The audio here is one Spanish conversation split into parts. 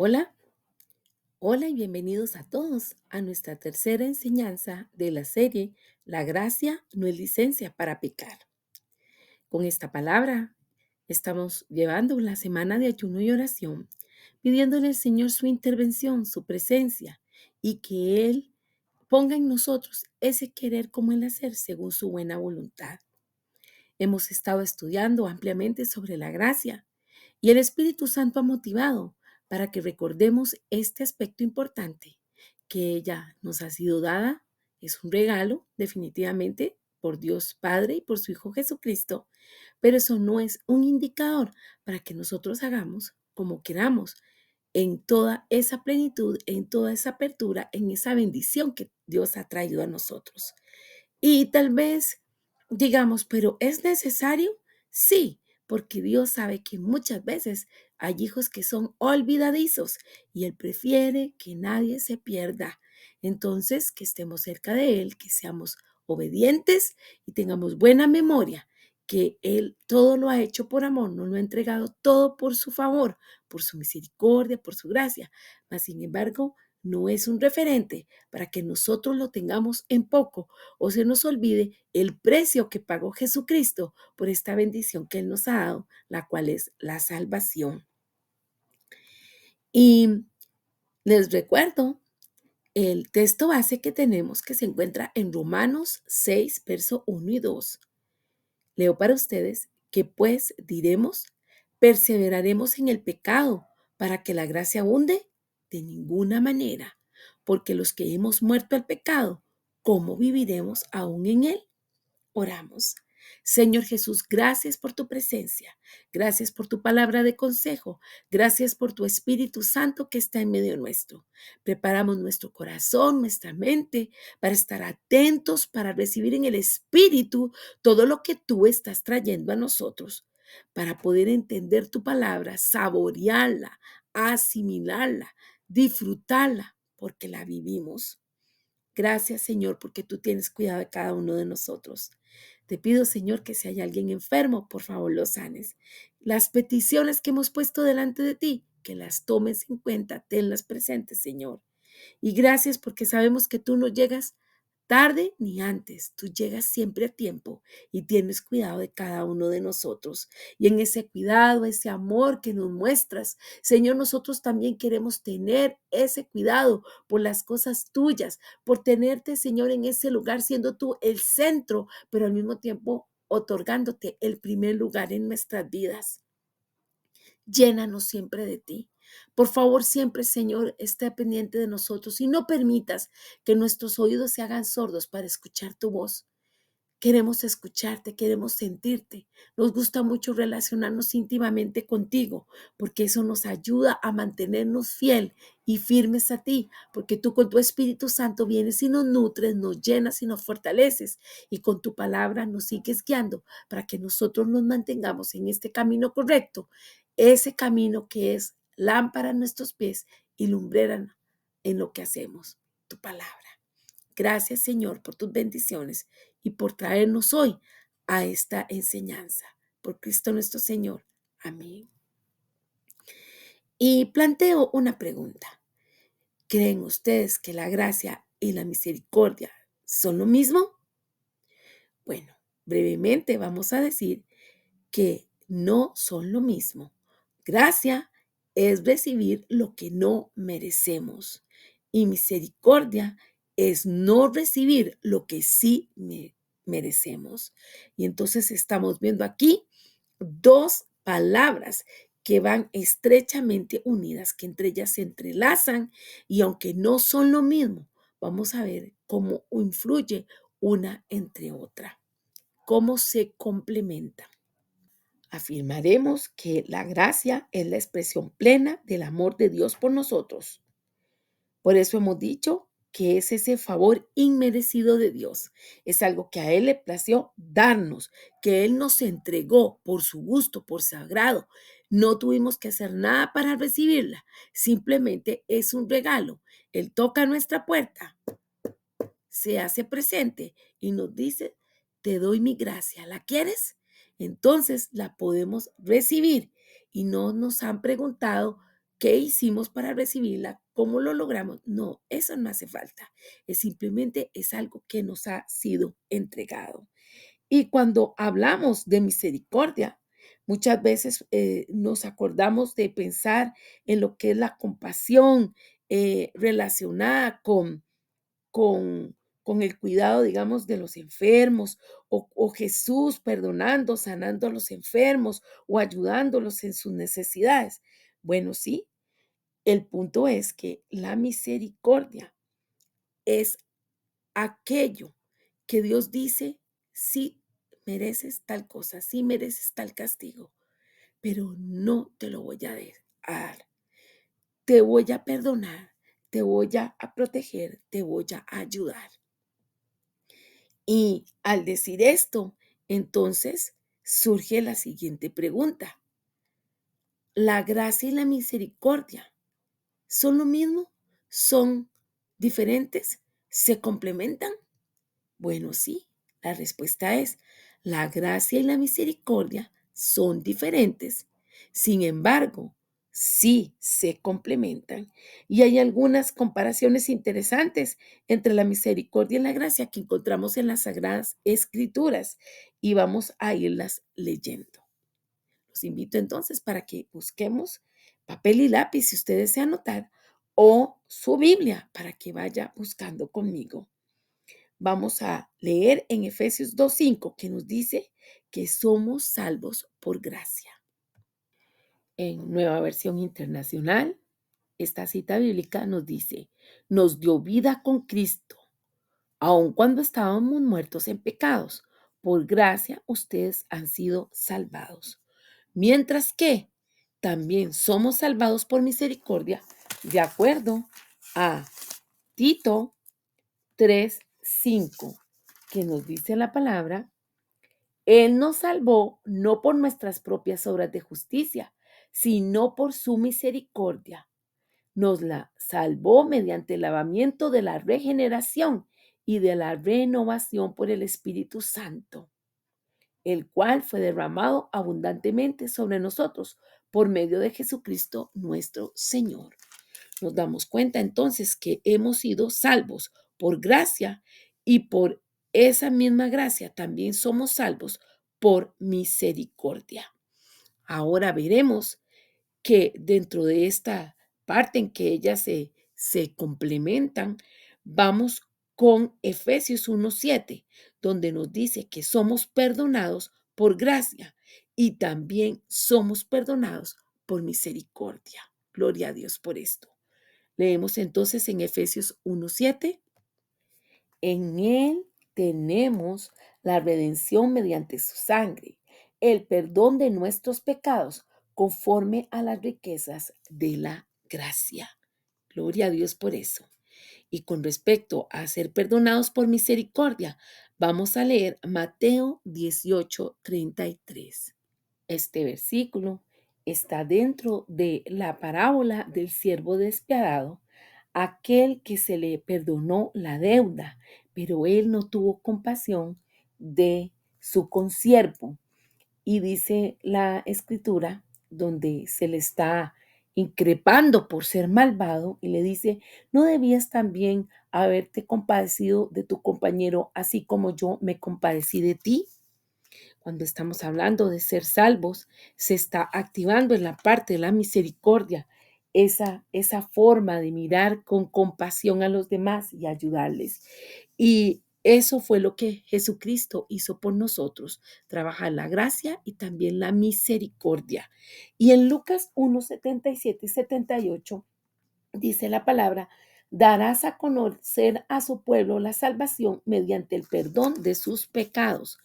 Hola, hola y bienvenidos a todos a nuestra tercera enseñanza de la serie La gracia no es licencia para pecar. Con esta palabra estamos llevando la semana de ayuno y oración, pidiéndole al Señor su intervención, su presencia y que Él ponga en nosotros ese querer como el hacer según su buena voluntad. Hemos estado estudiando ampliamente sobre la gracia y el Espíritu Santo ha motivado para que recordemos este aspecto importante, que ella nos ha sido dada, es un regalo definitivamente por Dios Padre y por su Hijo Jesucristo, pero eso no es un indicador para que nosotros hagamos como queramos en toda esa plenitud, en toda esa apertura, en esa bendición que Dios ha traído a nosotros. Y tal vez digamos, ¿pero es necesario? Sí, porque Dios sabe que muchas veces hay hijos que son olvidadizos y Él prefiere que nadie se pierda. Entonces, que estemos cerca de Él, que seamos obedientes y tengamos buena memoria, que Él todo lo ha hecho por amor, no lo ha entregado todo por su favor, por su misericordia, por su gracia. Mas, sin embargo, no es un referente para que nosotros lo tengamos en poco o se nos olvide el precio que pagó Jesucristo por esta bendición que Él nos ha dado, la cual es la salvación. Y les recuerdo el texto base que tenemos que se encuentra en Romanos 6, verso 1 y 2. Leo para ustedes que pues diremos, perseveraremos en el pecado para que la gracia abunde de ninguna manera, porque los que hemos muerto al pecado, ¿cómo viviremos aún en él? Oramos. Señor Jesús, gracias por tu presencia, gracias por tu palabra de consejo, gracias por tu Espíritu Santo que está en medio nuestro. Preparamos nuestro corazón, nuestra mente, para estar atentos, para recibir en el Espíritu todo lo que tú estás trayendo a nosotros, para poder entender tu palabra, saborearla, asimilarla, disfrutarla, porque la vivimos. Gracias, Señor, porque tú tienes cuidado de cada uno de nosotros. Te pido, Señor, que si hay alguien enfermo, por favor, lo sanes. Las peticiones que hemos puesto delante de ti, que las tomes en cuenta, tenlas presentes, Señor. Y gracias porque sabemos que tú no llegas tarde ni antes, tú llegas siempre a tiempo y tienes cuidado de cada uno de nosotros. Y en ese cuidado, ese amor que nos muestras, Señor, nosotros también queremos tener ese cuidado por las cosas tuyas, por tenerte, Señor, en ese lugar, siendo tú el centro, pero al mismo tiempo otorgándote el primer lugar en nuestras vidas. Llénanos siempre de ti. Por favor, siempre, Señor, esté pendiente de nosotros y no permitas que nuestros oídos se hagan sordos para escuchar tu voz. Queremos escucharte, queremos sentirte. Nos gusta mucho relacionarnos íntimamente contigo, porque eso nos ayuda a mantenernos fiel y firmes a ti, porque tú con tu Espíritu Santo vienes y nos nutres, nos llenas y nos fortaleces, y con tu palabra nos sigues guiando para que nosotros nos mantengamos en este camino correcto, ese camino que es lámpara a nuestros pies y lumbrera en lo que hacemos, tu palabra. Gracias, Señor, por tus bendiciones y por traernos hoy a esta enseñanza. Por Cristo nuestro Señor. Amén. Y planteo una pregunta. ¿Creen ustedes que la gracia y la misericordia son lo mismo? Bueno, brevemente vamos a decir que no son lo mismo. Gracia es recibir lo que no merecemos y misericordia es no recibir lo que sí merecemos. Y entonces estamos viendo aquí dos palabras que van estrechamente unidas, que entre ellas se entrelazan y aunque no son lo mismo, vamos a ver cómo influye una entre otra, cómo se complementan. Afirmaremos que la gracia es la expresión plena del amor de Dios por nosotros. Por eso hemos dicho que es ese favor inmerecido de Dios. Es algo que a Él le plació darnos, que Él nos entregó por su gusto, por su agrado. No tuvimos que hacer nada para recibirla. Simplemente es un regalo. Él toca nuestra puerta, se hace presente y nos dice, te doy mi gracia, ¿la quieres? Entonces la podemos recibir y no nos han preguntado, ¿Qué hicimos para recibirla? ¿Cómo lo logramos? No, eso no hace falta. Simplemente es algo que nos ha sido entregado. Y cuando hablamos de misericordia, muchas veces nos acordamos de pensar en lo que es la compasión relacionada con, con el cuidado, digamos, de los enfermos, o Jesús perdonando, sanando a los enfermos o ayudándolos en sus necesidades. Bueno, sí, el punto es que la misericordia es aquello que Dios dice: sí mereces tal cosa, sí mereces tal castigo, pero no te lo voy a dar. Te voy a perdonar, te voy a proteger, te voy a ayudar. Y al decir esto, entonces surge la siguiente pregunta: ¿la gracia y la misericordia son lo mismo? ¿Son diferentes? ¿Se complementan? Bueno, sí, la respuesta es: la gracia y la misericordia son diferentes. Sin embargo, sí se complementan. Y hay algunas comparaciones interesantes entre la misericordia y la gracia que encontramos en las Sagradas Escrituras y vamos a irlas leyendo. Los invito entonces para que busquemos papel y lápiz si usted desea anotar, o su Biblia para que vaya buscando conmigo. Vamos a leer en Efesios 2:5, que nos dice que somos salvos por gracia. En Nueva Versión Internacional, esta cita bíblica nos dice: nos dio vida con Cristo, aun cuando estábamos muertos en pecados. Por gracia ustedes han sido salvados. Mientras que también somos salvados por misericordia, de acuerdo a Tito 3:5, que nos dice la palabra: Él nos salvó no por nuestras propias obras de justicia, sino por su misericordia. Nos la salvó mediante el lavamiento de la regeneración y de la renovación por el Espíritu Santo, el cual fue derramado abundantemente sobre nosotros por medio de Jesucristo nuestro Señor. Nos damos cuenta entonces que hemos sido salvos por gracia, y por esa misma gracia también somos salvos por misericordia. Ahora veremos que dentro de esta parte en que ellas se complementan, vamos con Efesios 1:7, donde nos dice que somos perdonados por gracia y también somos perdonados por misericordia. Gloria a Dios por esto. Leemos entonces en Efesios 1:7: en Él tenemos la redención mediante su sangre, el perdón de nuestros pecados, conforme a las riquezas de la gracia. Gloria a Dios por eso. Y con respecto a ser perdonados por misericordia, vamos a leer Mateo 18:33. Este versículo está dentro de la parábola del siervo despiadado, aquel que se le perdonó la deuda, pero él no tuvo compasión de su consiervo. Y dice la escritura, donde se le está increpando por ser malvado, y le dice: ¿no debías también haberte compadecido de tu compañero, así como yo me compadecí de ti? Cuando estamos hablando de ser salvos, se está activando en la parte de la misericordia esa forma de mirar con compasión a los demás y ayudarles. Y eso fue lo que Jesucristo hizo por nosotros: trabajar la gracia y también la misericordia. Y en Lucas 1:77 y 78 dice la palabra: darás a conocer a su pueblo la salvación mediante el perdón de sus pecados,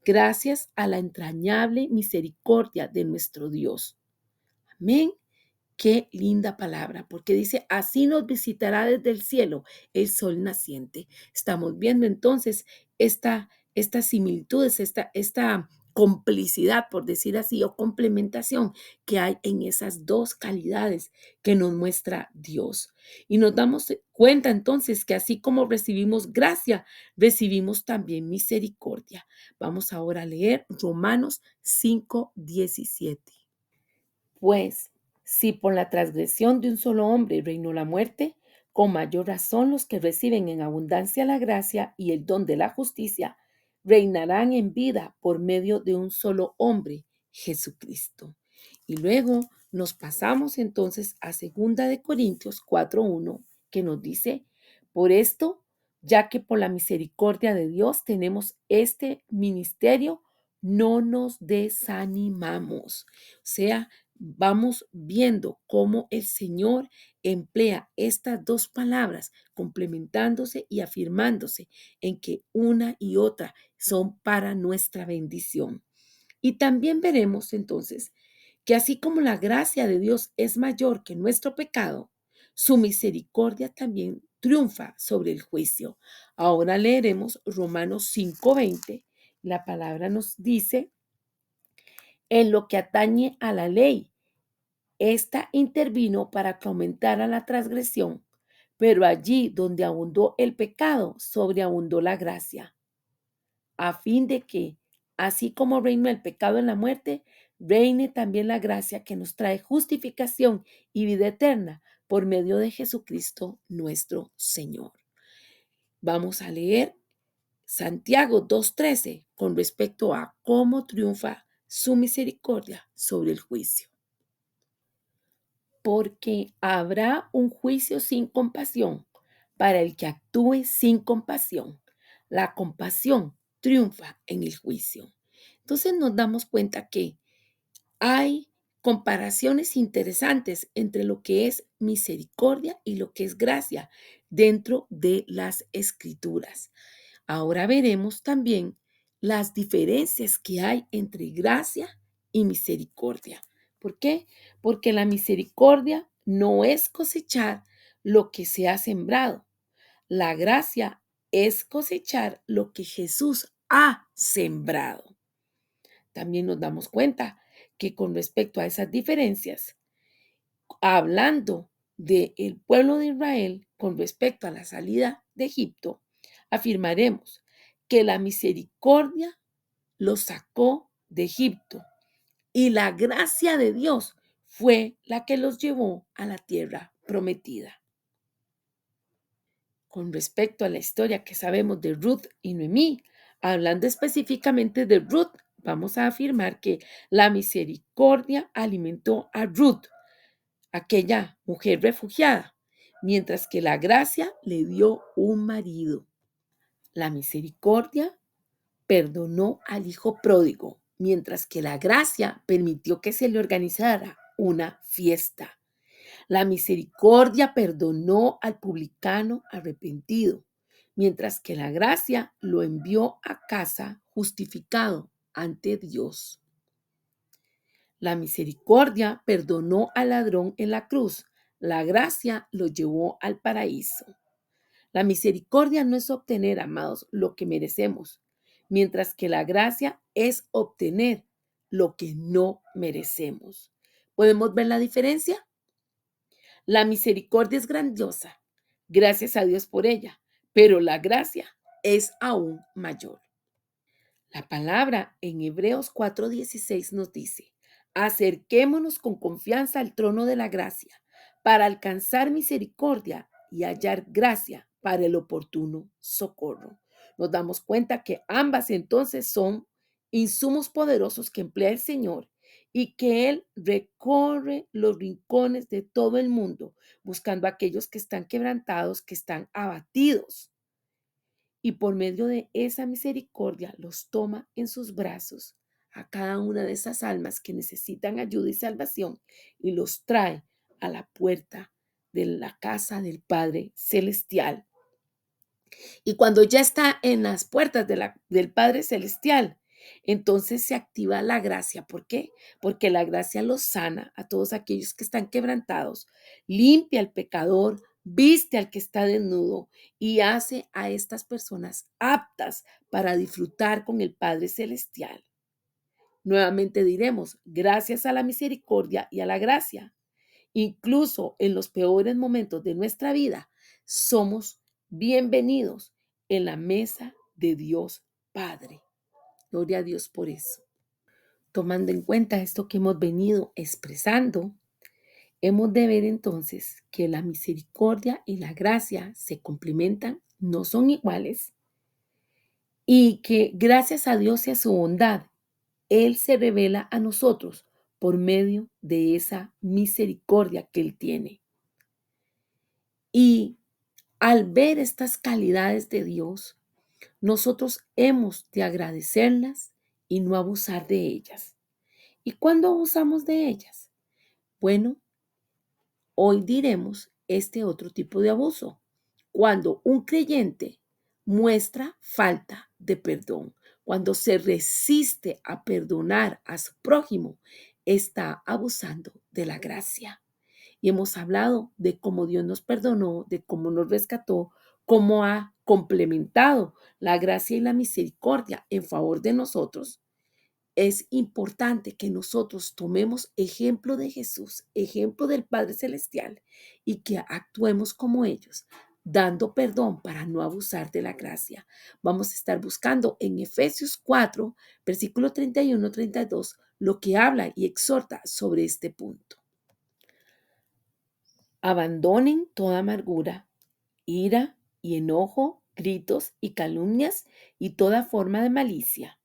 gracias a la entrañable misericordia de nuestro Dios. Amén. Qué linda palabra, porque dice: así nos visitará desde el cielo el sol naciente. Estamos viendo entonces estas similitudes, esta complicidad, por decir así, o complementación que hay en esas dos calidades que nos muestra Dios. Y nos damos cuenta entonces que así como recibimos gracia, recibimos también misericordia. Vamos ahora a leer Romanos 5:17. Pues Si por la transgresión de un solo hombre reinó la muerte, con mayor razón los que reciben en abundancia la gracia y el don de la justicia reinarán en vida por medio de un solo hombre, Jesucristo. Y luego nos pasamos entonces a 2 Corintios 4:1, que nos dice, por esto, ya que por la misericordia de Dios tenemos este ministerio, no nos desanimamos. O sea, vamos viendo cómo el Señor emplea estas dos palabras complementándose y afirmándose en que una y otra son para nuestra bendición. Y también veremos entonces que así como la gracia de Dios es mayor que nuestro pecado, su misericordia también triunfa sobre el juicio. Ahora leeremos Romanos 5:20. La palabra nos dice, en lo que atañe a la ley, esta intervino para que aumentara la transgresión, pero allí donde abundó el pecado, sobreabundó la gracia, a fin de que, así como reinó el pecado en la muerte, reine también la gracia que nos trae justificación y vida eterna por medio de Jesucristo nuestro Señor. Vamos a leer Santiago 2:13 con respecto a cómo triunfa su misericordia sobre el juicio. Porque habrá un juicio sin compasión para el que actúe sin compasión. La compasión triunfa en el juicio. Entonces nos damos cuenta que hay comparaciones interesantes entre lo que es misericordia y lo que es gracia dentro de las escrituras. Ahora veremos también las diferencias que hay entre gracia y misericordia. ¿Por qué? Porque la misericordia no es cosechar lo que se ha sembrado. La gracia es cosechar lo que Jesús ha sembrado. También nos damos cuenta que con respecto a esas diferencias, hablando del pueblo de Israel con respecto a la salida de Egipto, afirmaremos que la misericordia los sacó de Egipto y la gracia de Dios fue la que los llevó a la tierra prometida. Con respecto a la historia que sabemos de Ruth y Noemí, hablando específicamente de Ruth, vamos a afirmar que la misericordia alimentó a Ruth, aquella mujer refugiada, mientras que la gracia le dio un marido. La misericordia perdonó al hijo pródigo, mientras que la gracia permitió que se le organizara una fiesta. La misericordia perdonó al publicano arrepentido, mientras que la gracia lo envió a casa justificado ante Dios. La misericordia perdonó al ladrón en la cruz, la gracia lo llevó al paraíso. La misericordia no es obtener, amados, lo que merecemos, mientras que la gracia es obtener lo que no merecemos. ¿Podemos ver la diferencia? La misericordia es grandiosa, gracias a Dios por ella, pero la gracia es aún mayor. La palabra en Hebreos 4:16 nos dice, acerquémonos con confianza al trono de la gracia para alcanzar misericordia y hallar gracia para el oportuno socorro. Nos damos cuenta que ambas entonces son insumos poderosos que emplea el Señor y que Él recorre los rincones de todo el mundo buscando a aquellos que están quebrantados, que están abatidos y por medio de esa misericordia los toma en sus brazos a cada una de esas almas que necesitan ayuda y salvación y los trae a la puerta de la casa del Padre Celestial. Y cuando ya está en las puertas del Padre Celestial, entonces se activa la gracia. ¿Por qué? Porque la gracia los sana a todos aquellos que están quebrantados, limpia al pecador, viste al que está desnudo y hace a estas personas aptas para disfrutar con el Padre Celestial. Nuevamente diremos, gracias a la misericordia y a la gracia. Incluso en los peores momentos de nuestra vida, somos bienvenidos en la mesa de Dios Padre. Gloria a Dios por eso. Tomando en cuenta esto que hemos venido expresando, Hemos de ver entonces que la misericordia y la gracia se complementan, no son iguales, y que gracias a Dios y a su bondad, Él se revela a nosotros por medio de esa misericordia que Él tiene. Y al ver estas calidades de Dios, nosotros hemos de agradecerlas y no abusar de ellas. ¿Y cuándo abusamos de ellas? Bueno, hoy diremos este otro tipo de abuso, cuando un creyente muestra falta de perdón, cuando se resiste a perdonar a su prójimo, está abusando de la gracia. Y hemos hablado de cómo Dios nos perdonó, de cómo nos rescató, cómo ha complementado la gracia y la misericordia en favor de nosotros. Es importante que nosotros tomemos ejemplo de Jesús, ejemplo del Padre Celestial, y que actuemos como ellos, dando perdón para no abusar de la gracia. Vamos a estar buscando en Efesios 4, versículo 31-32, lo que habla y exhorta sobre este punto. Abandonen toda amargura, ira y enojo, gritos y calumnias y toda forma de malicia.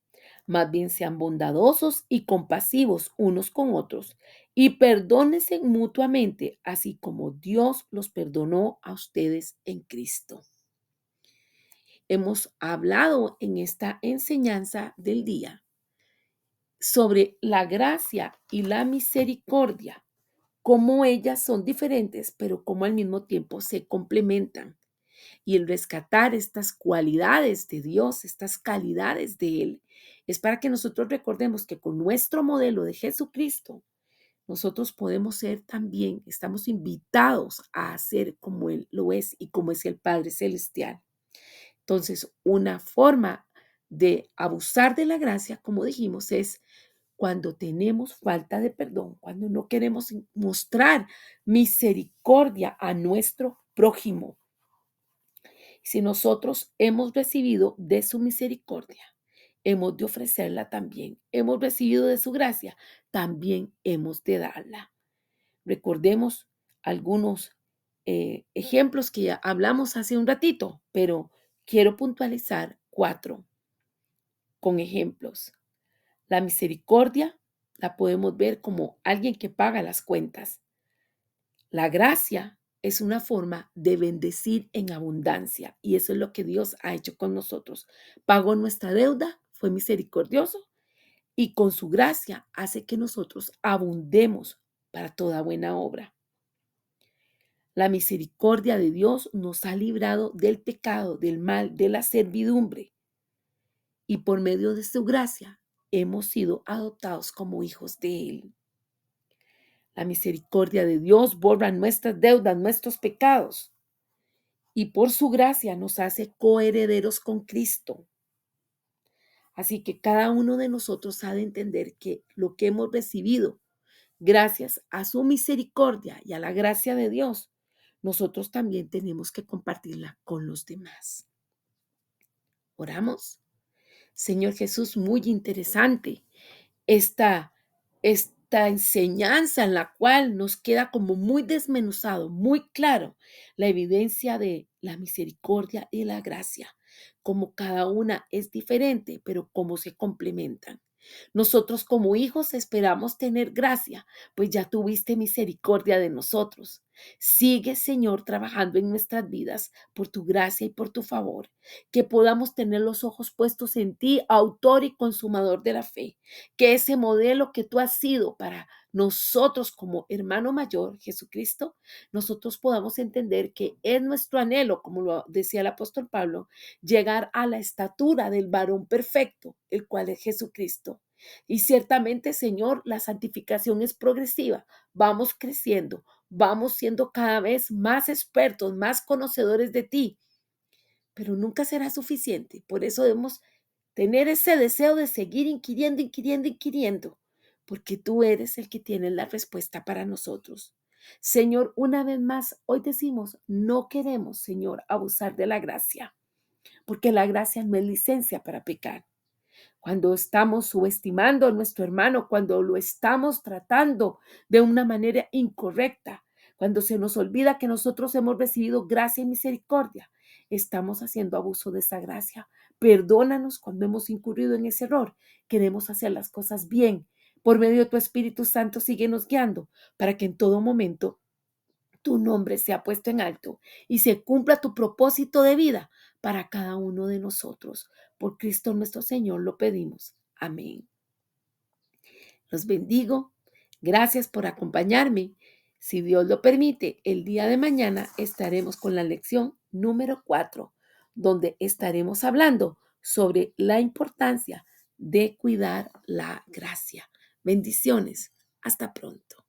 Más bien sean bondadosos y compasivos unos con otros y perdónense mutuamente, así como Dios los perdonó a ustedes en Cristo. Hemos hablado en esta enseñanza del día sobre la gracia y la misericordia, cómo ellas son diferentes, pero cómo al mismo tiempo se complementan. Y el rescatar estas cualidades de Dios, estas calidades de Él, es para que nosotros recordemos que con nuestro modelo de Jesucristo, nosotros podemos ser también, estamos invitados a ser como Él lo es y como es el Padre Celestial. Entonces, una forma de abusar de la gracia, como dijimos, es cuando tenemos falta de perdón, cuando no queremos mostrar misericordia a nuestro prójimo. Si nosotros hemos recibido de su misericordia, hemos de ofrecerla también. Hemos recibido de su gracia, también hemos de darla. Recordemos algunos ejemplos que ya hablamos hace un ratito, pero quiero puntualizar 4 con ejemplos. La misericordia la podemos ver como alguien que paga las cuentas. La gracia es una forma de bendecir en abundancia y eso es lo que Dios ha hecho con nosotros. Pagó nuestra deuda, fue misericordioso y con su gracia hace que nosotros abundemos para toda buena obra. La misericordia de Dios nos ha librado del pecado, del mal, de la servidumbre y por medio de su gracia hemos sido adoptados como hijos de Él. La misericordia de Dios borra nuestras deudas, nuestros pecados y por su gracia nos hace coherederos con Cristo. Así que cada uno de nosotros ha de entender que lo que hemos recibido gracias a su misericordia y a la gracia de Dios, nosotros también tenemos que compartirla con los demás. Oramos. Señor Jesús, muy interesante esta enseñanza en la cual nos queda como muy desmenuzado, muy claro la evidencia de la misericordia y la gracia, como cada una es diferente, pero cómo se complementan. Nosotros como hijos esperamos tener gracia, pues ya tuviste misericordia de nosotros. Sigue, Señor, trabajando en nuestras vidas por tu gracia y por tu favor, que podamos tener los ojos puestos en ti, autor y consumador de la fe, que ese modelo que tú has sido para nosotros como hermano mayor, Jesucristo, nosotros podamos entender que es nuestro anhelo, como lo decía el apóstol Pablo, llegar a la estatura del varón perfecto, el cual es Jesucristo. Y ciertamente, Señor, la santificación es progresiva. Vamos creciendo, vamos siendo cada vez más expertos, más conocedores de ti, pero nunca será suficiente. Por eso debemos tener ese deseo de seguir inquiriendo, porque tú eres el que tiene la respuesta para nosotros. Señor, una vez más, hoy decimos, no queremos, Señor, abusar de la gracia, porque la gracia no es licencia para pecar. cuando estamos subestimando a nuestro hermano, cuando lo estamos tratando de una manera incorrecta, cuando se nos olvida que nosotros hemos recibido gracia y misericordia, estamos haciendo abuso de esa gracia. Perdónanos cuando hemos incurrido en ese error. Queremos hacer las cosas bien. Por medio de tu Espíritu Santo, síguenos guiando para que en todo momento tu nombre sea puesto en alto y se cumpla tu propósito de vida para cada uno de nosotros. Por Cristo nuestro Señor lo pedimos. Amén. Los bendigo. Gracias por acompañarme. Si Dios lo permite, el día de mañana estaremos con la lección número 4, donde estaremos hablando sobre la importancia de cuidar la gracia. Bendiciones. Hasta pronto.